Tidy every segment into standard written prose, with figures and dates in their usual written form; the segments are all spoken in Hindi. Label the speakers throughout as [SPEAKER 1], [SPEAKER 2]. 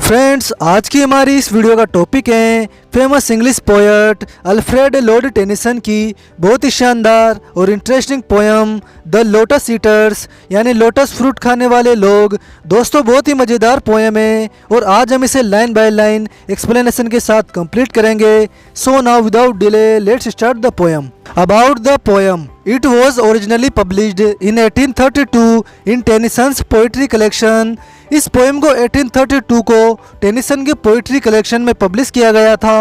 [SPEAKER 1] फ्रेंड्स, आज की हमारी इस वीडियो का टॉपिक है famous English poet Alfred Lord Tennyson की बहुत ही शानदार और interesting poem the lotus eaters, यानी लोटस फ्रूट खाने वाले लोग। दोस्तों, बहुत ही मज़ेदार पोयम है और आज हम इसे लाइन बाय लाइन एक्सप्लेनेशन के साथ कंप्लीट करेंगे। So now without delay let's start the poem. About the poem, it was originally published in 1832 in Tennyson's poetry collection। इस पोएम को 1832 को टेनिसन के पोइट्री कलेक्शन में पब्लिश किया गया था।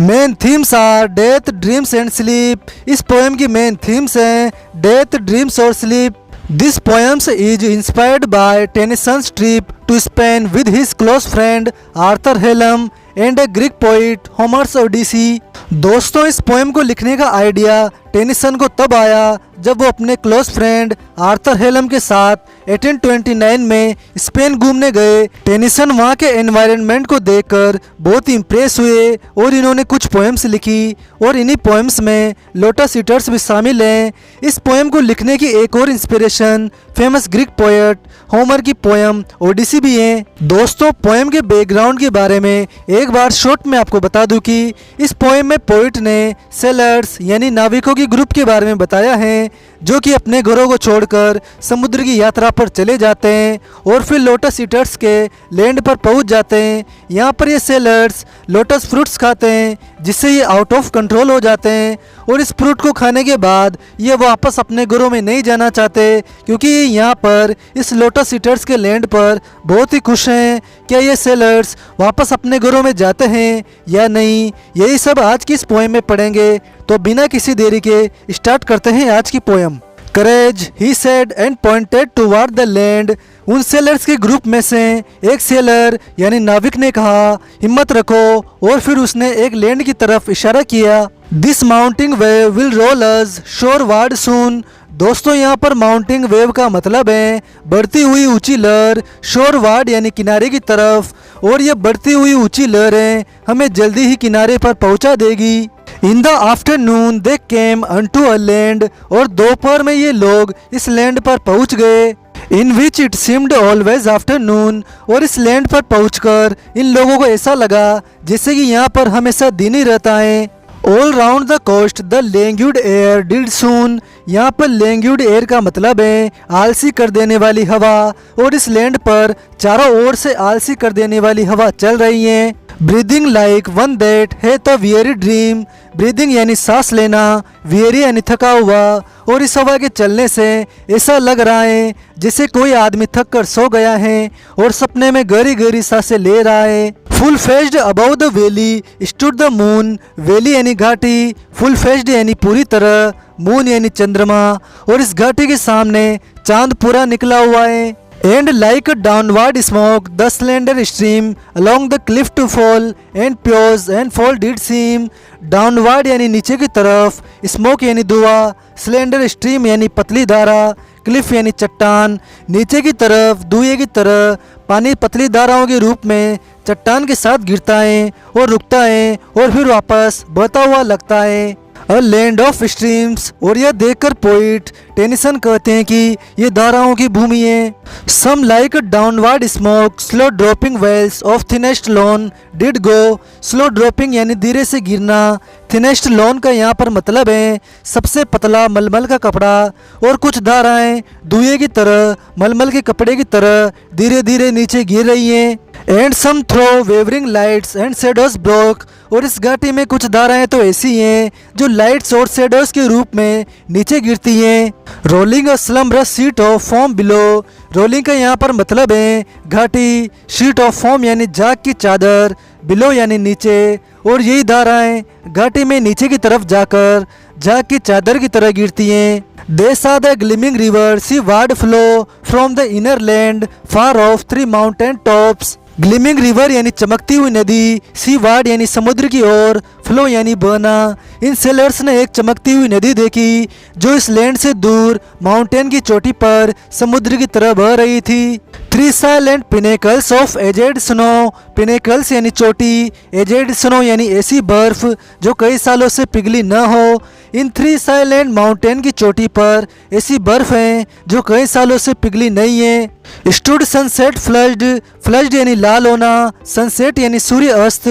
[SPEAKER 1] Main themes are death, dreams and sleep. इस पोएम की मेन थीम्स हैं डेथ, ड्रीम्स और sleep. This poems is inspired by Tennyson's trip to Spain with his close friend Arthur Hallam and a Greek poet Homer's Odyssey. दोस्तों, इस पोएम को लिखने का आइडिया टेनिसन को तब आया जब वो अपने क्लोज फ्रेंड आर्थर हेलम के साथ 1829 में स्पेन घूमने गए। टेनिसन वहाँ के एनवायरनमेंट को देखकर बहुत ही इम्प्रेस हुए और इन्होंने कुछ पोएम्स लिखी और इन्हीं पोएम्स में लोटस ईटर्स भी शामिल हैं। इस पोएम को लिखने की एक और inspiration famous Greek poet Homer की पोएम ओडिसी भी है। दोस्तों, पोएम के बैकग्राउंड के बारे में एक बार शॉर्ट में आपको बता दूं कि इस पोएम में पोइट ने सेलर्स यानी नाविकों की ग्रुप के बारे में बताया है जो कि अपने घरों को छोड़कर समुद्र की यात्रा पर चले जाते हैं और फिर लोटस ईटर्स के लैंड पर पहुंच जाते हैं। यहाँ पर ये सेलर्स लोटस फ्रूट्स खाते हैं जिससे ये आउट ऑफ कंट्रोल हो जाते हैं और इस फ्रूट को खाने के बाद ये वापस अपने घरों में नहीं जाना चाहते क्योंकि यहाँ पर इस लोटस ईटर्स के लैंड पर बहुत ही खुश हैं। क्या ये सेलर्स वापस अपने घरों में जाते हैं या नहीं, यही सब आज की इस पोएम में पढ़ेंगे। तो बिना किसी देरी के स्टार्ट करते हैं आज की poem. Courage, he said and pointed toward the land. उन सेलर्स के ग्रुप में से एक सेलर यानी नाविक ने कहा, हिम्मत रखो, और फिर उसने एक लैंड की तरफ इशारा किया। This mounting wave will roll us shoreward soon. दोस्तों, यहाँ पर माउंटिंग वेव का मतलब है बढ़ती हुई ऊंची लहर, शोरवार्ड यानी किनारे की तरफ, और ये बढ़ती हुई ऊंची लहरें हमें जल्दी ही किनारे पर पहुंचा देगी। In the afternoon they came unto a land. और दोपहर में ये लोग इस लैंड पर पहुंच गए। In which it seemed always afternoon. और इस लैंड पर पहुंचकर इन लोगों को ऐसा लगा जैसे कि यहाँ पर हमेशा दिन ही रहता है। All round the coast the languid air did swoon. यहाँ पर लैंग्यूड एयर का मतलब है आलसी कर देने वाली हवा, और इस लैंड पर चारों ओर से आलसी कर देने वाली हवा चल रही है। ब्रीदिंग लाइक वन दैट है द वियरी ड्रीम। ब्रीदिंग यानी सांस लेना, वियरी यानी थका हुआ, और इस हवा के चलने से ऐसा लग रहा है जैसे कोई आदमी थक कर सो गया है और सपने में गहरी गहरी सांसें ले रहा है। Full faced about the valley stood the moon. Valley यानी घाटी, फुल फेस्ड यानी पूरी तरह, मून यानी चंद्रमा, और इस घाटी के सामने चांद पूरा निकला हुआ है। And like downward smoke the slender stream along the cliff to fall and pause and fall did seem. Downward यानी नीचे की तरफ, स्मोक यानी धुआं, स्लेंडर स्ट्रीम यानी पतली धारा, क्लिफ यानी चट्टान, नीचे की तरफ धुएं की तरह पानी पतली धाराओं के रूप में चट्टान के साथ गिरता है और रुकता है और फिर वापस बहता हुआ लगता है। A land of streams. और यह देखकर पोइट टेनिसन कहते हैं कि ये धाराओं की भूमि है। Some like downward smoke slow dropping veils of thinnest lawn did go. Slow dropping यानी धीरे से गिरना, थिनेस्ट लॉन का यहाँ पर मतलब है सबसे पतला मलमल का कपड़ा, और कुछ धाराएं धुएं की तरह मलमल के कपड़े की तरह धीरे धीरे नीचे गिर रही हैं। And some through wavering lights and shadows broke. और इस घाटी में कुछ धाराएं तो ऐसी हैं जो लाइट्स और शेडोज के रूप में नीचे गिरती हैं। Rolling a slumberous sheet of foam below. Rolling का यहाँ पर मतलब है घाटी, शीट ऑफ फोम यानी झाग की चादर, बिलो यानी नीचे, और यही धाराएं घाटी में नीचे की तरफ जाकर झाग की चादर की तरह गिरती हैं। They saw the gleaming river seaward flow from the inner land far off 3 mountain tops। ग्लिमिंग river यानी चमकती हुई नदी, सी वार्ड यानी समुद्र की ओर, फ्लो यानी बहना, इन सेलर्स ने एक चमकती हुई नदी देखी जो इस लैंड से दूर माउंटेन की चोटी पर समुद्र की तरह बह रही थी। 3 साइलेंट पिनेकल्स ऑफ एजेड स्नो, पिनेकल्स यानी चोटी, एजेड स्नो यानी ऐसी बर्फ जो कई सालों से पिघली न हो। इन 3 साइलेंट माउंटेन की चोटी पर ऐसी बर्फ है जो कई सालों से पिघली नहीं है। स्टूड सनसेट फ्लज्ड, फ्लज्ड यानी लाल होना, सनसेट यानी सूर्य अस्त,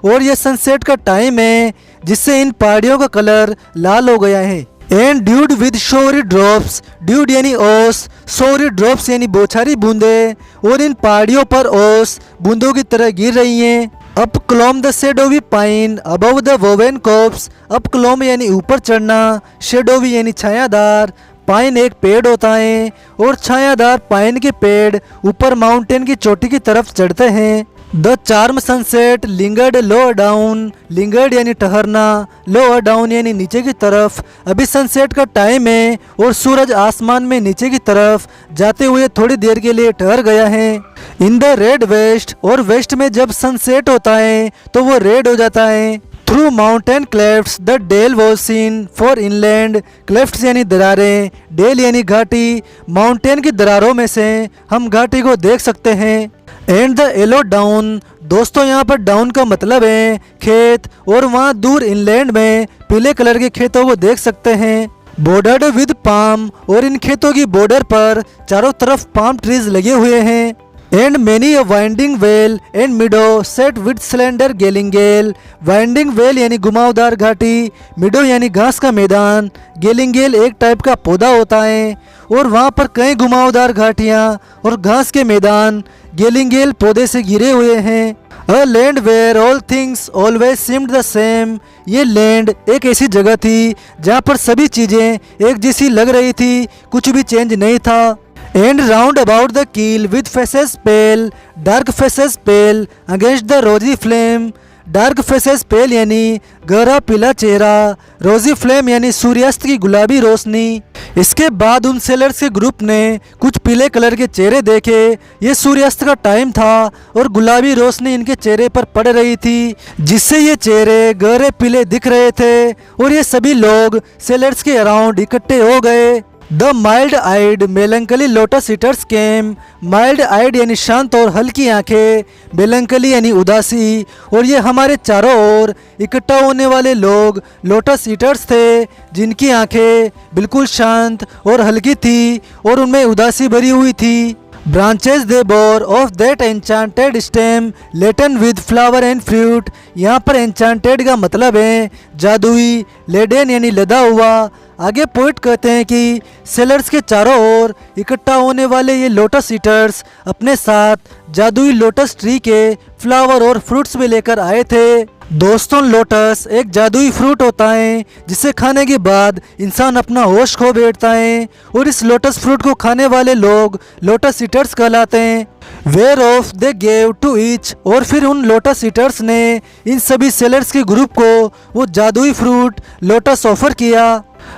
[SPEAKER 1] और यह सनसेट का टाइम है जिससे इन पहाड़ियों का कलर लाल हो गया है। And dewed with showery drops, dewed यानी ओस, शोरी ड्रॉप्स यानी बौछारी बूंदे, और इन पहाड़ियों पर ओस बूंदों की तरह गिर रही हैं। Up clomb the shadowy pine above the woven copse, up clomb यानी ऊपर चढ़ना, शेडोवी यानी छायादार, पाइन एक पेड़ होता है और छायादार पाइन के पेड़ ऊपर माउंटेन की चोटी की तरफ चढ़ते हैं। The charm sunset lingered lower down, lingered यानी ठहरना, लोअर डाउन यानी नीचे की तरफ। अभी सनसेट का टाइम है और सूरज आसमान में नीचे की तरफ जाते हुए थोड़ी देर के लिए ठहर गया है। इन द रेड वेस्ट, और वेस्ट में जब सनसेट होता है तो वो रेड हो जाता है। Through mountain clefts the dale was seen far inland, clefts यानी दरारें, डेल यानी घाटी, माउंटेन की दरारों में से हम घाटी को देख सकते हैं। एंड द येलो डाउन, दोस्तों यहाँ पर डाउन का मतलब है खेत, और वहाँ दूर इनलैंड में पीले कलर के खेतों को देख सकते हैं। बॉर्डर्ड विद पाम, और इन खेतों की बॉर्डर पर चारों तरफ पाम ट्रीज लगे हुए हैं। And many a winding vale and meadow set with slender galingale, winding vale यानी घुमावदार घाटी, मिडो यानी घास का मैदान, गेलिंगेल एक टाइप का पौधा होता है, और वहाँ पर कई घुमावदार घाटियाँ और घास के मैदान गेलिंगेल पौधे से घिरे हुए हैं। A land where all things always seemed the same, ये लैंड एक ऐसी जगह थी जहाँ पर सभी चीज़ें एक जैसी लग रही थी, कुछ भी चेंज नहीं था। And round about the keel with faces pale, dark faces pale against the rosy flame, dark faces pale यानी गहरा पीला चेहरा, रोजी फ्लेम यानी सूर्यास्त की गुलाबी रोशनी। इसके बाद उन सेलर्स के ग्रुप ने कुछ पीले कलर के चेहरे देखे। ये सूर्यास्त का टाइम था और गुलाबी रोशनी इनके चेहरे पर पड़ रही थी, जिससे ये चेहरे गहरे पीले दिख रहे थे, और ये सभी लोग सेलर्स के अराउंड इकट्ठे हो गए। The mild eyed melancholy lotus eaters came, mild eyed यानी शांत और हल्की आंखें, मेलंकली यानी उदासी, और ये हमारे चारों ओर इकट्ठा होने वाले लोग लोटस ईटर्स थे जिनकी आंखें बिल्कुल शांत और हल्की थी और उनमें उदासी भरी हुई थी। Branches they bore of that enchanted stem laden with flower and fruit, यहाँ पर एन्चांटेड का मतलब है जादुई, लेडन यानी लदा हुआ। आगे पोइट कहते हैं कि सेलर्स के चारों ओर इकट्ठा होने वाले ये लोटस ईटर्स अपने साथ जादुई लोटस ट्री के फ्लावर और फ्रूट्स भी लेकर आए थे। दोस्तों, लोटस एक जादुई फ्रूट होता है जिसे खाने के बाद इंसान अपना होश खो बैठता है, और इस लोटस फ्रूट को खाने वाले लोग लोटस ईटर्स कहलाते हैं। Whereof they gave to each, और फिर उन लोटस ईटर्स ने इन सभी सेलर्स के ग्रुप को वो जादुई फ्रूट लोटस ऑफर किया।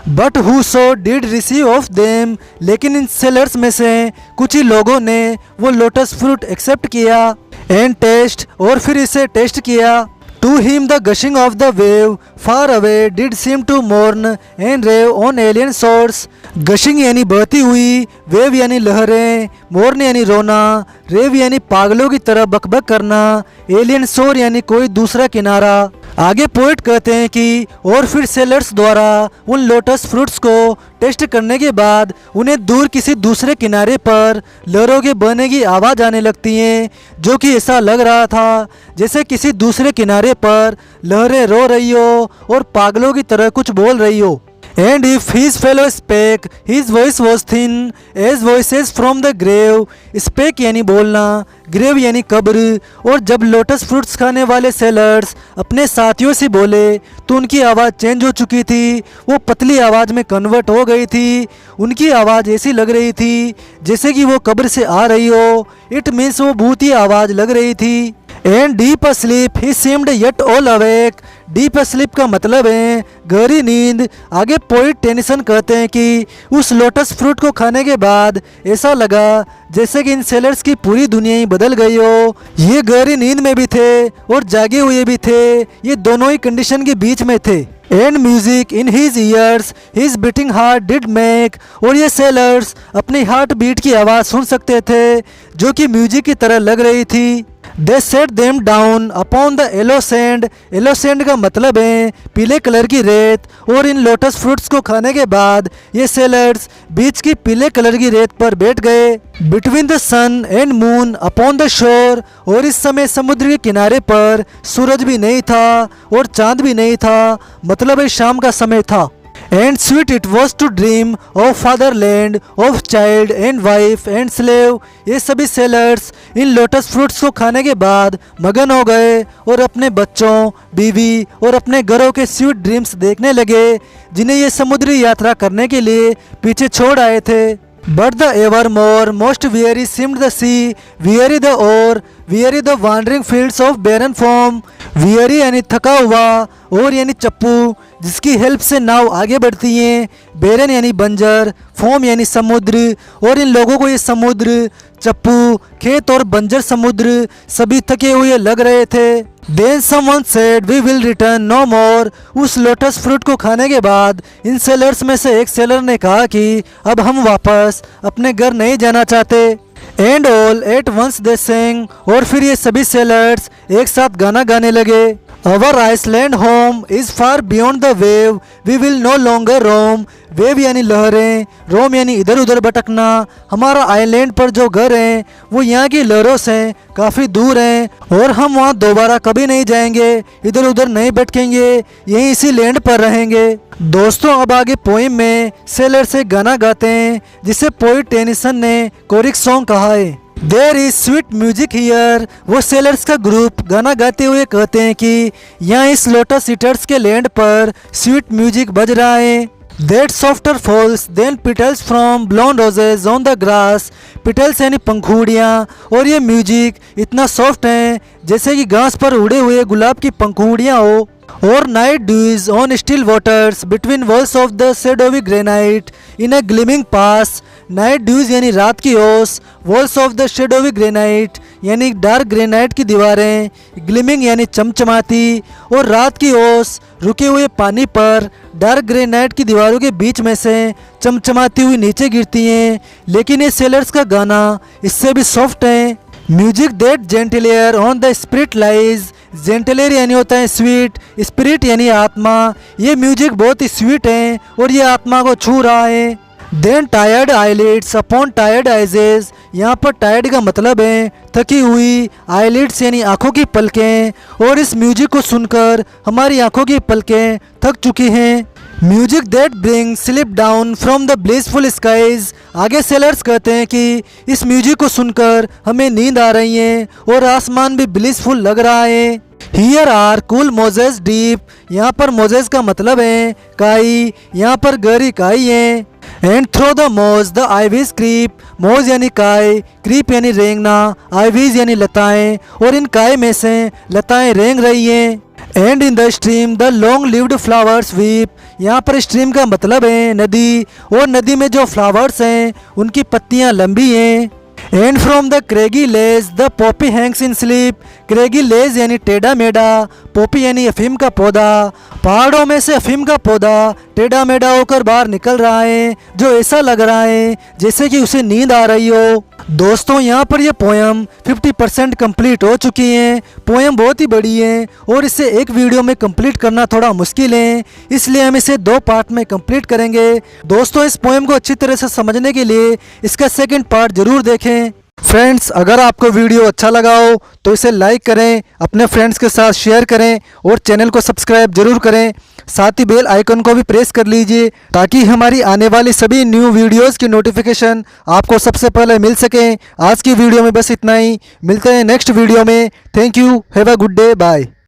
[SPEAKER 1] But who so did receive of them, लेकिन इन सेलर्स में से कुछ ही लोगों ने वो लोटस फ्रूट एक्सेप्ट किया। एंड टेस्ट, और फिर इसे टेस्ट किया। To him the gushing of the wave far away did seem to mourn and rave on alien source, gushing यानी बहती हुई, वेव यानी लहरें, मोर्न यानी रोना, रेव यानी पागलों की तरह बकबक करना, एलियन शोर यानी कोई दूसरा किनारा। आगे पोइट कहते हैं कि और फिर सेलर्स द्वारा उन लोटस फ्रूट्स को टेस्ट करने के बाद उन्हें दूर किसी दूसरे किनारे पर लहरों के बहने की आवाज़ आने लगती है, जो कि ऐसा लग रहा था जैसे किसी दूसरे किनारे पर लहरें रो रही हो और पागलों की तरह कुछ बोल रही हो। And if his fellow spake, his voice was thin as voices from the grave. Spake यानी बोलना, ग्रेव यानी कब्र। और जब लोटस फ्रूट्स खाने वाले सेलर्स अपने साथियों से बोले तो उनकी आवाज़ चेंज हो चुकी थी, वो पतली आवाज़ में कन्वर्ट हो गई थी। उनकी आवाज़ ऐसी लग रही थी जैसे कि वो कब्र से आ रही हो। इट मीन्स वो भूती आवाज़ लग रही थी। And deep sleep he seemed yet all awake, deep sleep का मतलब है गहरी नींद। आगे पोइट टेनिसन कहते हैं कि उस लोटस फ्रूट को खाने के बाद ऐसा लगा जैसे कि इन सेलर्स की पूरी दुनिया ही बदल गई हो। ये गहरी नींद में भी थे और जागे हुए भी थे, ये दोनों ही कंडीशन के बीच में थे। And music in his years his beating heart did make. और ये सेलर्स अपनी हार्ट बीट की आवाज़ सुन सकते थे जो कि म्यूजिक की तरह लग रही थी। They sat them down upon the yellow sand. Yellow sand का मतलब है पीले कलर की रेत। और इन लोटस फ्रूट्स को खाने के बाद ये सेलर्स बीच की पीले कलर की रेत पर बैठ गए। Between the sun and moon upon the shore. और इस समय समुद्र के किनारे पर सूरज भी नहीं था और चांद भी नहीं था, मतलब ये शाम का समय था। And sweet it was to dream of fatherland of child and wife and slave. ये सभी सेलर्स इन लोटस फ्रूट्स को खाने के बाद मगन हो गए और अपने बच्चों, बीवी और अपने घरों के स्वीट ड्रीम्स देखने लगे जिन्हें ये समुद्री यात्रा करने के लिए पीछे छोड़ आए थे। But the evermore most weary seemed the sea, weary the oar, weary the wandering fields of barren foam। weary यानी थका हुआ, और यानी चप्पू जिसकी हेल्प से नाव आगे बढ़ती हैं, बेरन यानी बंजर, फोम यानी समुद्र। और इन लोगों को ये समुद्र, चप्पू, खेत और बंजर समुद्र सभी थके हुए लग रहे थे। Then someone said we will return no more। उस लोटस फ्रूट को खाने के बाद इन सेलर्स में से एक सेलर ने कहा कि अब हम वापस अपने घर नहीं जाना चाहते। And all at once they sang। और फिर ये सभी सेलर्स एक साथ गाना गाने लगे। Our Iceland home is far beyond the wave, we will no longer roam। Wave यानी लहरें, रोम यानी इधर उधर भटकना। हमारा आइलैंड पर जो घर है वो यहाँ की लहरों से काफ़ी दूर हैं और हम वहाँ दोबारा कभी नहीं जाएंगे, इधर उधर नहीं भटकेंगे, यहीं इसी लैंड पर रहेंगे। दोस्तों अब आगे पोइम में सेलर से गाना गाते हैं जिसे पोइट टेनिसन ने कोरिक सॉन्ग कहा है। There is sweet music here. वो सेलर्स का ग्रुप गाना गाते हुए कहते हैं कि यहाँ इस लोटस ईटर्स के लैंड पर स्वीट म्यूजिक बज रहा है। That softer falls then petals from blown roses on the grass। petals यानी पंखुड़ियाँ, और ये म्यूजिक इतना सॉफ्ट है जैसे कि घास पर उड़े हुए गुलाब की पंखुड़ियाँ हो। और night dews on still waters between walls of the shadowy granite in a gleaming pass. Night dews यानी रात की ओस, walls of the shadowy granite यानी डार्क ग्रेनाइट की दीवारें, ग्लिमिंग यानी चमचमाती, और रात की ओस रुके हुए पानी पर डार्क ग्रेनाइट की दीवारों के बीच में से चमचमाती हुई नीचे गिरती हैं। लेकिन ये सेलर्स का गाना इससे भी सॉफ्ट है। Music that gentlier on the spirit lies. Gentlier यानी होता है स्वीट, स्पिरिट यानी आत्मा। ये म्यूजिक बहुत ही स्वीट है और ये आत्मा को छू रहा है। Than tired eyelids upon tired eyes. यहाँ पर टायर्ड का मतलब है थकी हुई, आईलिड्स यानी आंखों की पलकें, और इस म्यूजिक को सुनकर हमारी आंखों की पलकें थक चुकी हैं। Music that bring slip down from the blissful skies. आगे सेलर्स कहते हैं कि इस म्यूजिक को सुनकर हमें नींद आ रही है और आसमान भी ब्लिसफुल लग रहा है। Here are cool mosses deep. यहाँ पर मोजेस का मतलब है काई, यहाँ पर गहरी काई है। एंड थ्रो द मोज द आईवीज क्रीप। मोज यानी काय, क्रीप यानी रेंगना, आईवीज यानी लताएं, और इन काय में से लताएं रेंग रही हैं। And in the stream the long lived flowers weep. यहाँ पर स्ट्रीम का मतलब है नदी, और नदी में जो फ्लावर्स हैं उनकी पत्तियाँ लंबी हैं। And from the craggy ledge the poppy hangs in sleep. Craggy ledge यानी टेढ़ा मेढ़ा, पॉपी यानी अफीम का पौधा। पहाड़ों में से अफीम का पौधा टेढ़ा मेढ़ा होकर बाहर निकल रहा है जो ऐसा लग रहा है जैसे कि उसे नींद आ रही हो। दोस्तों यहाँ पर यह पोयम 50% कंप्लीट हो चुकी है। पोयम बहुत ही बड़ी है और इसे एक वीडियो में कंप्लीट करना थोड़ा मुश्किल है, इसलिए हम इसे 2 पार्ट में कंप्लीट करेंगे। दोस्तों इस पोयम को अच्छी तरह से समझने के लिए इसका सेकंड पार्ट जरूर देखें। फ्रेंड्स अगर आपको वीडियो अच्छा लगा हो तो इसे लाइक करें, अपने फ्रेंड्स के साथ शेयर करें और चैनल को सब्सक्राइब जरूर करें। साथ ही बेल आइकन को भी प्रेस कर लीजिए ताकि हमारी आने वाली सभी न्यू वीडियोस की नोटिफिकेशन आपको सबसे पहले मिल सके। आज की वीडियो में बस इतना ही, मिलते हैं नेक्स्ट वीडियो में। Thank you, have a good day, bye.